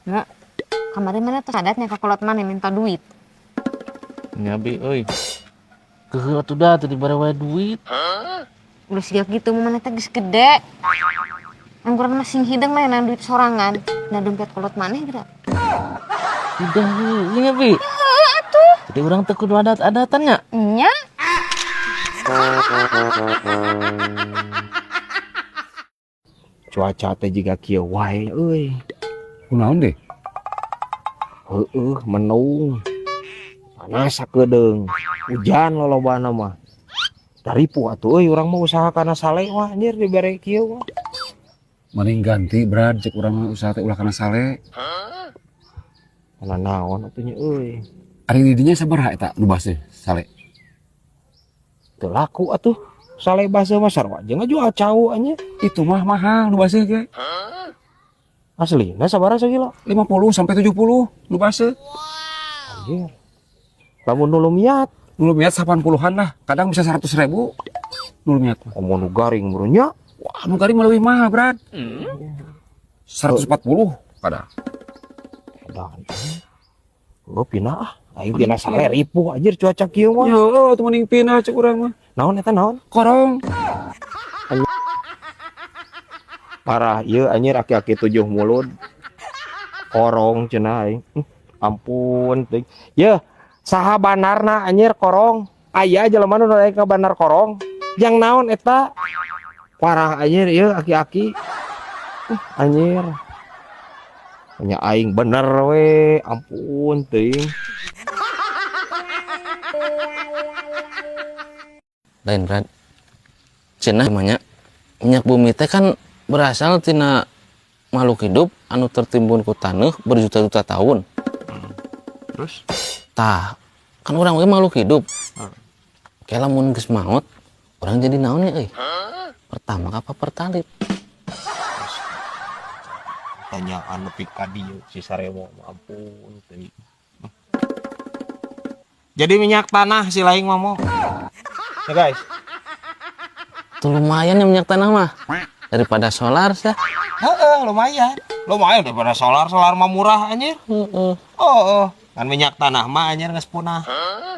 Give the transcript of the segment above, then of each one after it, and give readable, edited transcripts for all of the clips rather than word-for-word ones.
Nya, kemarin mana tuh sadatnya ke kolot mana minta duit. Nyabi euy. Keuheuh atuh da teu dibere wae duit. Udah siap gitu mana teh geus gede. Angguran masing hidang lah yang duit sorangan. Nah dompet kolot mana geura. Udah heuh Nyabi. Atuh. Jadi urang teu kudu adat-adatan nya. Nya. Cuaca teh jiga kieu wae euy. Kunaon deh? Heueuh mendung. Panas sakedeung. Hujan lolobana mah. Daripu atuh euy urang mah usaha kana sale wah anjir dibere kieu mah. Mending ganti Brad, cek urang mah usaha teh ulah kana sale. Kana naon atuh nya euy. Ari di dinya sabaraha eta nu base sale? Teu laku atuh. Sale basa mah sarua jeung ngajual cau anjir. Itu mah mahal nu base ge. Aslina sabaraha sagila? 50 sampai 70 nu base. Anjir. Lamun nu lumiat, Nu lumiat 80-an lah, kadang bisa 100.000. Nu lumiat mah. komo nu garing meureun nya. Wah, nu garing mah leuwih mahal, Brad. 140 kadang. Edan. Lu pinah ah. Aing pinah sale ripuh anjir cuaca kieu mah. Yo, teu mending pindah cek urang mah. Naon eta naon? Korong. Parah ieu anjir aki-aki 7 mulut. Korong cenah aing. Ampun teuing. Ye, saha banarna anjir korong? Aya jelema nu daek ka banar korong. Yang naon eta? Parah anjir ieu aki-aki. Anjir. Nya aing bener we, ampun teuing. Lain Brad. Cenah namanya minyak bumi teh kan berasal tina makhluk hidup anu tertimbun ku taneuh berjuta-juta tahun. Terus Tah, kan urang we makhluk hidup. Kayak lamun geus maot, urang jadi naon ya euy? Pertama apa pertalit? tanyaan nepi ka dieu si Saremo ampun teuing. Jadi minyak tanah si laing mah mo. Ya guys. Tuh lumayan ya minyak tanah mah. Daripada solar sih. Heeh, lumayan. Lumayan daripada solar mah murah anjir. Heeh. Oh, kan minyak tanah mah anjir geus punah.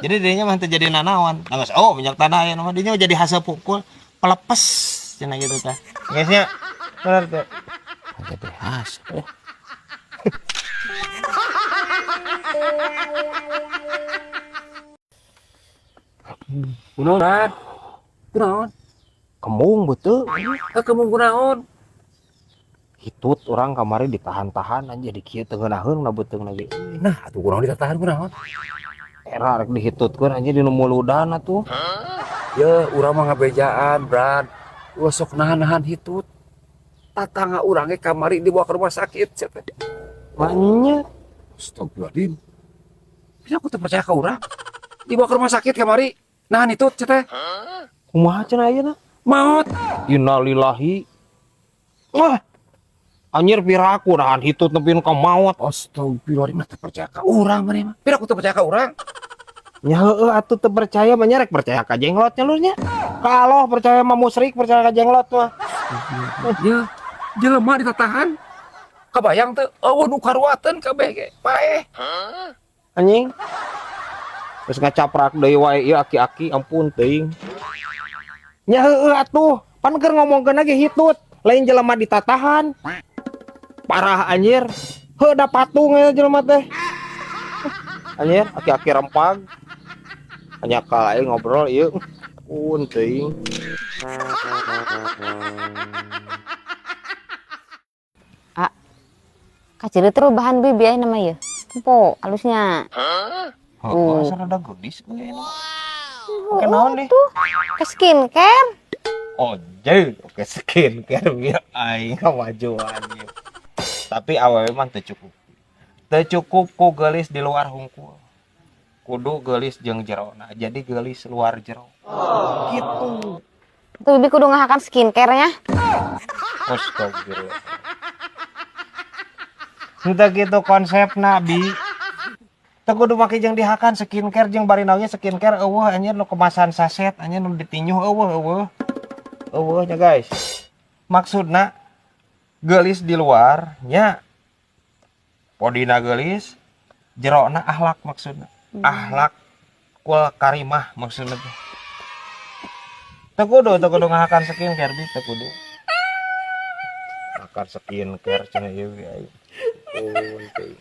Jadi dirinya mah teu jadi nanaon. Nah, geus minyak tanah aya mah dinya jadi hasil pukul pelepes cenah gitu teh. Geus nya. Bener teh. Jadi hasil. Kunaon, Brad? Kunaon? Kembung betul. Kemung kunaon? Hitut orang kamari ditahan-tahan anjir di kieu teu ngeunaheun na beuteung lagi. Nah, atuh kunaon ditahan kunaon? Era rek dihitutkeun anjir dinu muludan atuh. Ya, urang mah ngabejaan, Brad. Gua sok nahan-nahan hitut. Tatangga urang ge kamari dibawa ke rumah sakit, cenah. Maknya Astagfirullahaladzim. Bisa aku percaya ke urang? Dibawa ke rumah sakit kamari. Nahan hitut, cenah. kumaha cenah ayeuna? Maut. Innalillahi. Wah. Anjir piraku nahan hitut nepi ka maot. Astagfirullahaladzim, teu percaya ka urang mah. Pira aku teu percaya ka urang? Nya heueuh atuh teu percaya mah nya rek percaya ka jenglot nya lurnya. Ka Allah percaya mah musyrik, percaya ka jenglot mah. Ya, jelema ditatahan. Kabayang teu, eueuh nu karuateun kabeh ge. Paeh. Anjing. Terus ngacaprak deui wae ieu aki-aki ampun teuing. Nya heueuh atuh, pan keur ngomongkeun lagi hitut, lain jelema ditatahan. Parah anjir. Heuh da patung ya jelema teh. Anjir, aki-aki rempag. Hanya kala ngobrol ieu. Pun teuing. Kaciri terus bahan bibi aya nama ieu. Tempo halusnya. Heeh, asal ada gadis kayaknya. Oke naon deh. Ke skincare. Oh, jadi oke skincare biar aing kemajuan ieu. Tapi awewe mah teu cukup. Teu cukup ku geulis di luar hungkul. Kudu geulis jeung jerona. Jadi geulis luar jero. Gitu. Tuh bibi kudu ngahakan skincare-nya. Astagfirullah. Entah gitu konsep Nabi. Teu kudu make jeung dihakan skincare jeung bari naonnya skincare eueuh anjir nu kemasan saset anjir nu ditinjuh eueuh. Eueuh nya guys. Maksudna geulis di luar nya podina geulis, jerona akhlak maksudna. Akhlak kul karimah maksudna teh. Teu kudu ngahakan skincare bi teu kudu. Makan skincare cenah ieu ge. Oh, teh.